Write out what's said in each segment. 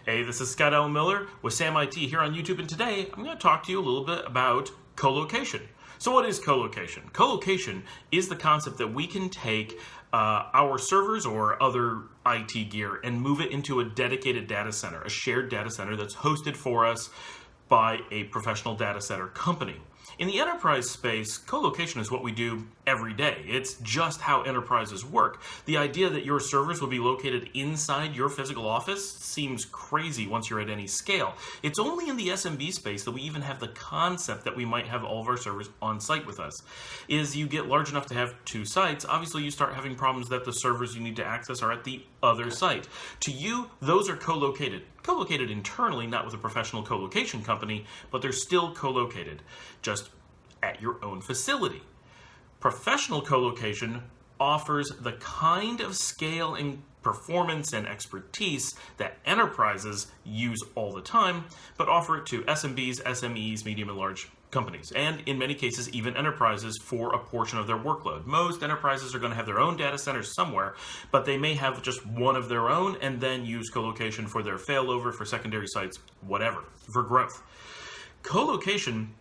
Hey, this is Scott L. Miller with Sam IT here on YouTube, and today I'm going to talk to you a little bit about colocation. So what is colocation? Colocation is the concept that we can take our servers or other IT gear and move it into a dedicated data center, a shared data center that's hosted for us by a professional data center company. In the enterprise space, colocation is what we do every day. It's just how enterprises work. The idea that your servers will be located inside your physical office seems crazy once you're at any scale. It's only in the SMB space that we even have the concept that we might have all of our servers on site with us. As you get large enough to have two sites, obviously you start having problems that the servers you need to access are at the other site. To you, those are co-located. Co-located internally, not with a professional co-location company, but they're still co-located, just at your own facility. Professional co-location offers the kind of scale and performance and expertise that enterprises use all the time, but offer it to SMBs, SMEs, medium and large companies, and in many cases even enterprises for a portion of their workload. Most enterprises are going to have their own data centers somewhere, but they may have just one of their own and then use colocation for their failover, for secondary sites, whatever, for growth. Colocation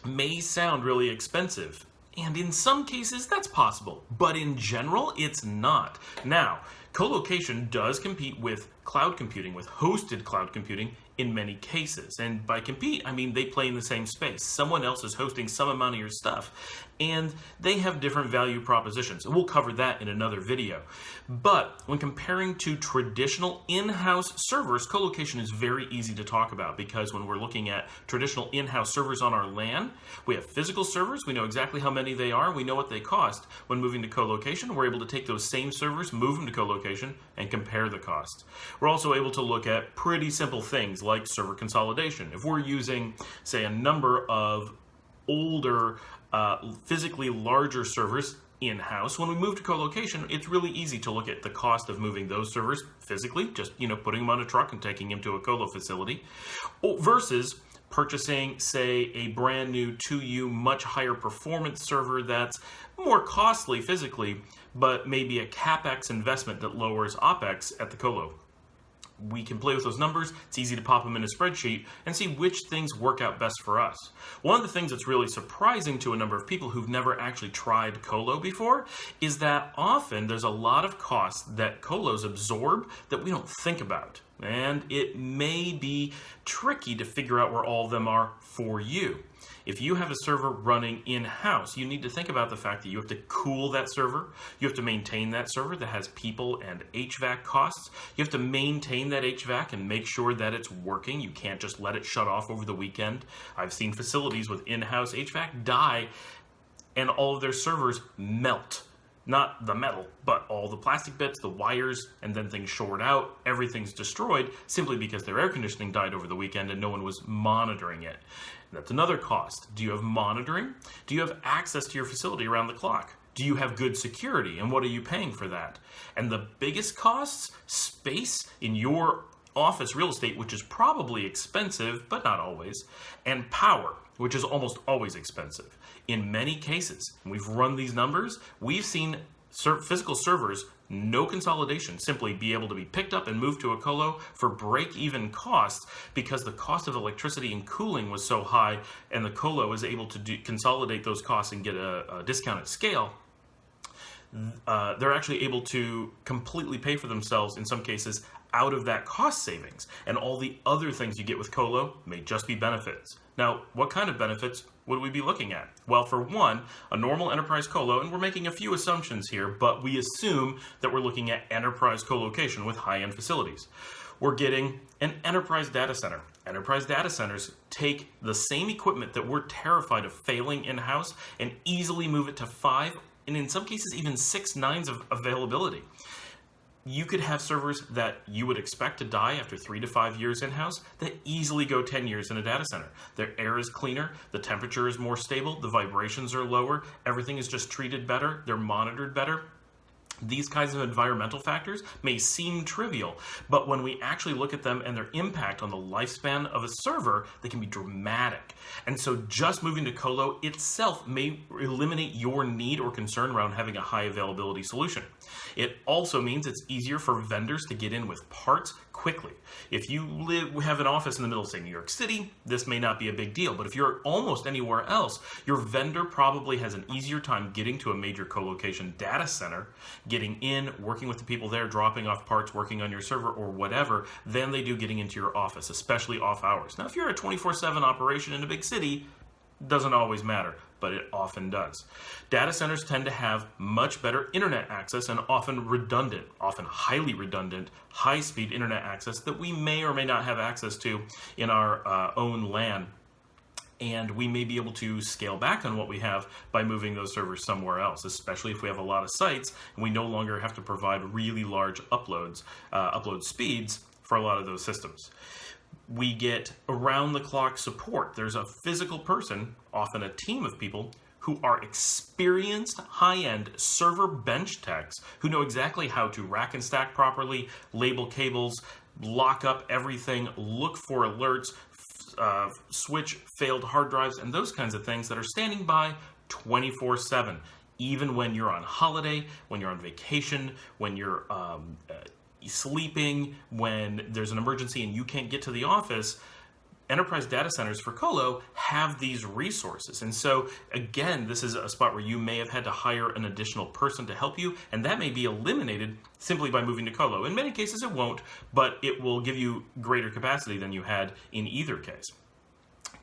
may sound really expensive, and in some cases that's possible, but in general it's not. Now, colocation does compete with cloud computing, with hosted cloud computing in many cases. And by compete, I mean they play in the same space. Someone else is hosting some amount of your stuff, and they have different value propositions. And we'll cover that in another video. But when comparing to traditional in-house servers, colocation is very easy to talk about, because when we're looking at traditional in-house servers on our LAN, we have physical servers, we know exactly how many they are, we know what they cost. When moving to colocation, we're able to take those same servers, move them to colocation, and compare the cost. We're also able to look at pretty simple things like server consolidation. If we're using, say, a number of older, physically larger servers in-house, when we move to colocation, it's really easy to look at the cost of moving those servers physically, just putting them on a truck and taking them to a colo facility, versus purchasing, say, a brand new 2U, much higher performance server that's more costly physically, but maybe a CapEx investment that lowers OpEx at the colo. We can play with those numbers. It's easy to pop them in a spreadsheet and see which things work out best for us. One of the things that's really surprising to a number of people who've never actually tried colo before is that often there's a lot of costs that colos absorb that we don't think about. And it may be tricky to figure out where all of them are for you. If you have a server running in-house, you need to think about the fact that you have to cool that server, you have to maintain that server that has people and HVAC costs, you have to maintain that HVAC and make sure that it's working. You can't just let it shut off over the weekend. I've seen facilities with in-house HVAC die and all of their servers melt. Not the metal, but all the plastic bits, the wires, and then things short out. Everything's destroyed simply because their air conditioning died over the weekend and no one was monitoring it. That's another cost. Do you have monitoring? Do you have access to your facility around the clock? Do you have good security? And what are you paying for that? And the biggest costs, space in your office real estate, which is probably expensive, but not always, and power, which is almost always expensive. In many cases, and we've run these numbers, we've seen physical servers, no consolidation, simply be able to be picked up and moved to a colo for break-even costs because the cost of electricity and cooling was so high, and the colo is able to consolidate those costs and get a discount at scale. They're actually able to completely pay for themselves in some cases out of that cost savings, and all the other things you get with colo may just be benefits. Now, what kind of benefits would we be looking at? Well, for one, a normal enterprise colo, and we're making a few assumptions here, but we assume that we're looking at enterprise colocation with high-end facilities. We're getting an enterprise data center. Enterprise data centers take the same equipment that we're terrified of failing in-house and easily move it to 5, and in some cases even 6 nines of availability. You could have servers that you would expect to die after 3 to 5 years in-house that easily go 10 years in a data center. Their air is cleaner, the temperature is more stable, the vibrations are lower, everything is just treated better, they're monitored better. These kinds of environmental factors may seem trivial, but when we actually look at them and their impact on the lifespan of a server, they can be dramatic. And so just moving to colo itself may eliminate your need or concern around having a high availability solution. It also means it's easier for vendors to get in with parts, quickly. If you have an office in the middle of, say, New York City, this may not be a big deal. But if you're almost anywhere else, your vendor probably has an easier time getting to a major colocation data center, getting in, working with the people there, dropping off parts, working on your server or whatever, than they do getting into your office, especially off hours. Now, if you're a 24/7 operation in a big city, doesn't always matter, but it often does. Data centers tend to have much better internet access and often redundant, often highly redundant, high-speed internet access that we may or may not have access to in our own LAN. And we may be able to scale back on what we have by moving those servers somewhere else, especially if we have a lot of sites and we no longer have to provide really large upload speeds for a lot of those systems. We get around-the-clock support. There's a physical person, often a team of people, who are experienced high-end server bench techs who know exactly how to rack and stack properly, label cables, lock up everything, look for alerts, switch failed hard drives, and those kinds of things that are standing by 24/7, even when you're on holiday, when you're on vacation, when you're sleeping, when there's an emergency and you can't get to the office. Enterprise data centers for colo have these resources. And so, again, this is a spot where you may have had to hire an additional person to help you, and that may be eliminated simply by moving to colo. In many cases, it won't, but it will give you greater capacity than you had in either case.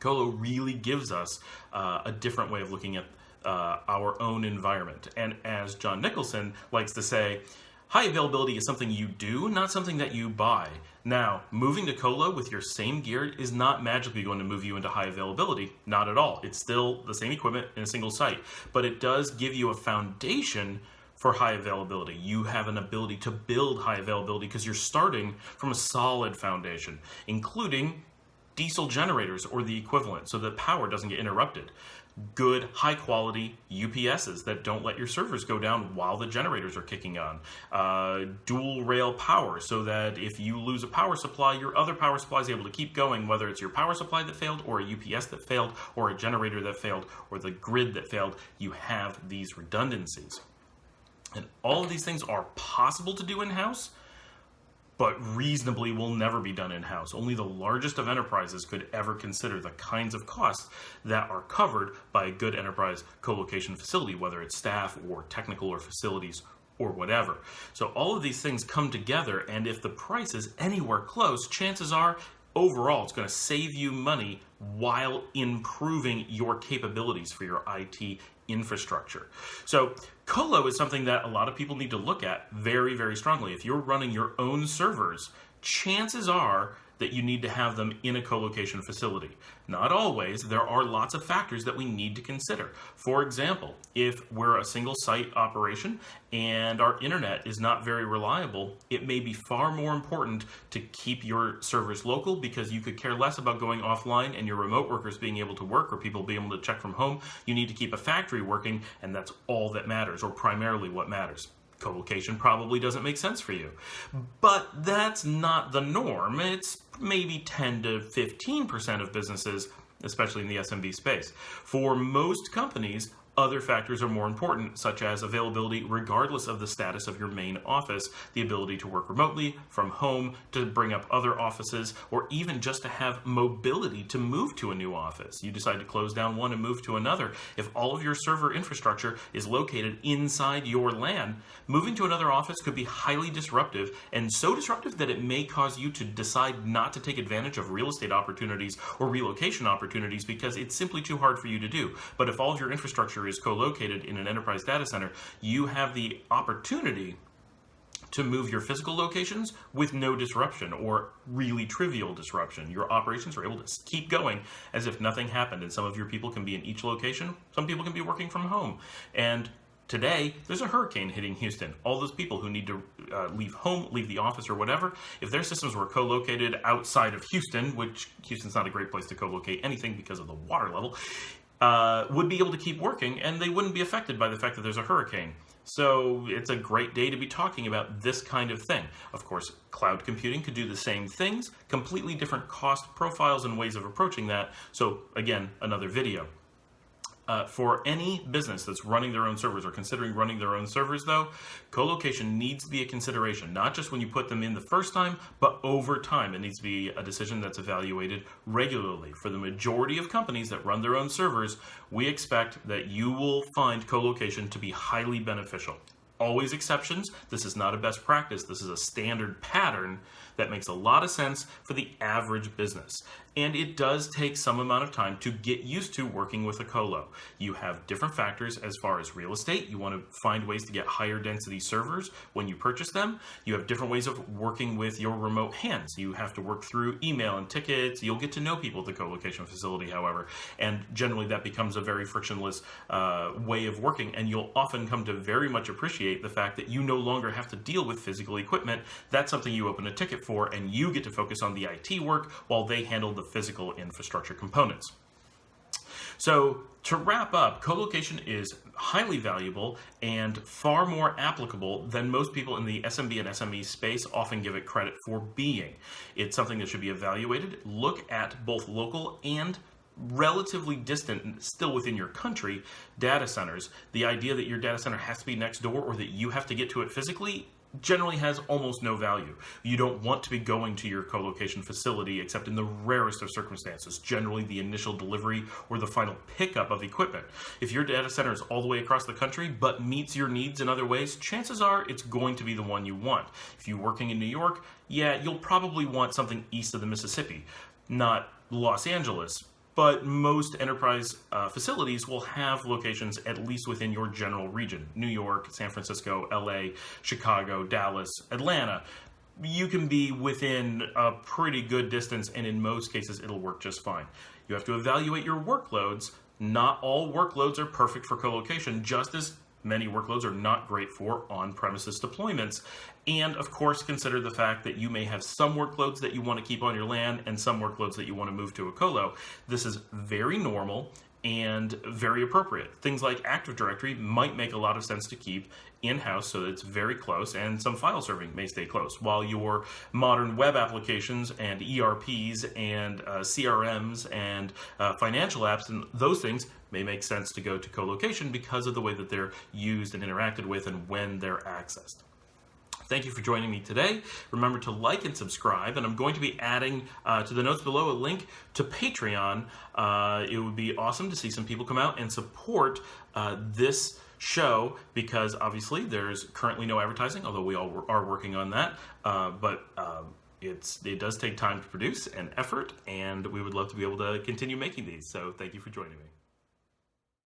Colo really gives us a different way of looking at our own environment. And as John Nicholson likes to say, high availability is something you do, not something that you buy. Now, moving to colo with your same gear is not magically going to move you into high availability. Not at all. It's still the same equipment in a single site, but it does give you a foundation for high availability. You have an ability to build high availability because you're starting from a solid foundation, including diesel generators or the equivalent, so that power doesn't get interrupted. Good, high-quality UPSs that don't let your servers go down while the generators are kicking on. Dual-rail power, so that if you lose a power supply, your other power supply is able to keep going, whether it's your power supply that failed, or a UPS that failed, or a generator that failed, or the grid that failed. You have these redundancies. And all of these things are possible to do in-house, but reasonably will never be done in-house. Only the largest of enterprises could ever consider the kinds of costs that are covered by a good enterprise colocation facility, whether it's staff or technical or facilities or whatever. So all of these things come together, and if the price is anywhere close, chances are overall it's going to save you money while improving your capabilities for your IT infrastructure. So colo is something that a lot of people need to look at very, very strongly. If you're running your own servers, chances are that you need to have them in a colocation facility. Not always. There are lots of factors that we need to consider. For example, if we're a single site operation and our internet is not very reliable, it may be far more important to keep your servers local because you could care less about going offline and your remote workers being able to work or people being able to check from home. You need to keep a factory working, and that's all that matters, or primarily what matters. Colocation probably doesn't make sense for you. But that's not the norm. It's maybe 10 to 15% of businesses, especially in the SMB space. For most companies, other factors are more important, such as availability regardless of the status of your main office, the ability to work remotely, from home, to bring up other offices, or even just to have mobility to move to a new office. You decide to close down one and move to another. If all of your server infrastructure is located inside your LAN, moving to another office could be highly disruptive, and so disruptive that it may cause you to decide not to take advantage of real estate opportunities or relocation opportunities because it's simply too hard for you to do. But if all of your infrastructure is co-located in an enterprise data center, you have the opportunity to move your physical locations with no disruption or really trivial disruption. Your operations are able to keep going as if nothing happened, and some of your people can be in each location. Some people can be working from home. And today, there's a hurricane hitting Houston. All those people who need to leave home, leave the office or whatever, if their systems were co-located outside of Houston, which Houston's not a great place to co-locate anything because of the water level, would be able to keep working, and they wouldn't be affected by the fact that there's a hurricane. So it's a great day to be talking about this kind of thing. Of course, cloud computing could do the same things, completely different cost profiles and ways of approaching that. So again, another video. For any business that's running their own servers or considering running their own servers, though, colocation needs to be a consideration, not just when you put them in the first time, but over time. It needs to be a decision that's evaluated regularly. For the majority of companies that run their own servers, we expect that you will find colocation to be highly beneficial. Always exceptions. This is not a best practice. This is a standard pattern that makes a lot of sense for the average business. And it does take some amount of time to get used to working with a colo. You have different factors as far as real estate. You want to find ways to get higher density servers when you purchase them. You have different ways of working with your remote hands. You have to work through email and tickets. You'll get to know people at the colocation facility, however, and generally that becomes a very frictionless way of working, and you'll often come to very much appreciate the fact that you no longer have to deal with physical equipment. That's something you open a ticket for, and you get to focus on the IT work while they handle the physical infrastructure components. So to wrap up, colocation is highly valuable and far more applicable than most people in the SMB and SME space often give it credit for being. It's something that should be evaluated. Look at both local and relatively distant, still within your country, data centers. The idea that your data center has to be next door or that you have to get to it physically generally has almost no value. You don't want to be going to your colocation facility except in the rarest of circumstances, generally the initial delivery or the final pickup of equipment. If your data center is all the way across the country but meets your needs in other ways, chances are it's going to be the one you want. If you're working in New York, yeah, you'll probably want something east of the Mississippi, not Los Angeles. But most enterprise facilities will have locations at least within your general region. New York, San Francisco, LA, Chicago, Dallas, Atlanta. You can be within a pretty good distance, and in most cases it'll work just fine. You have to evaluate your workloads. Not all workloads are perfect for colocation, just as many workloads are not great for on-premises deployments. And of course, consider the fact that you may have some workloads that you want to keep on your LAN and some workloads that you want to move to a colo. This is very normal and very appropriate. Things like Active Directory might make a lot of sense to keep in-house so that it's very close, and some file serving may stay close, while your modern web applications and ERPs and CRMs and financial apps and those things may make sense to go to colocation because of the way that they're used and interacted with and when they're accessed. Thank you for joining me today. Remember to like and subscribe, and I'm going to be adding to the notes below a link to Patreon. It would be awesome to see some people come out and support this show, because obviously there's currently no advertising, although we all are working on that. It does take time to produce and effort, and we would love to be able to continue making these. So thank you for joining me.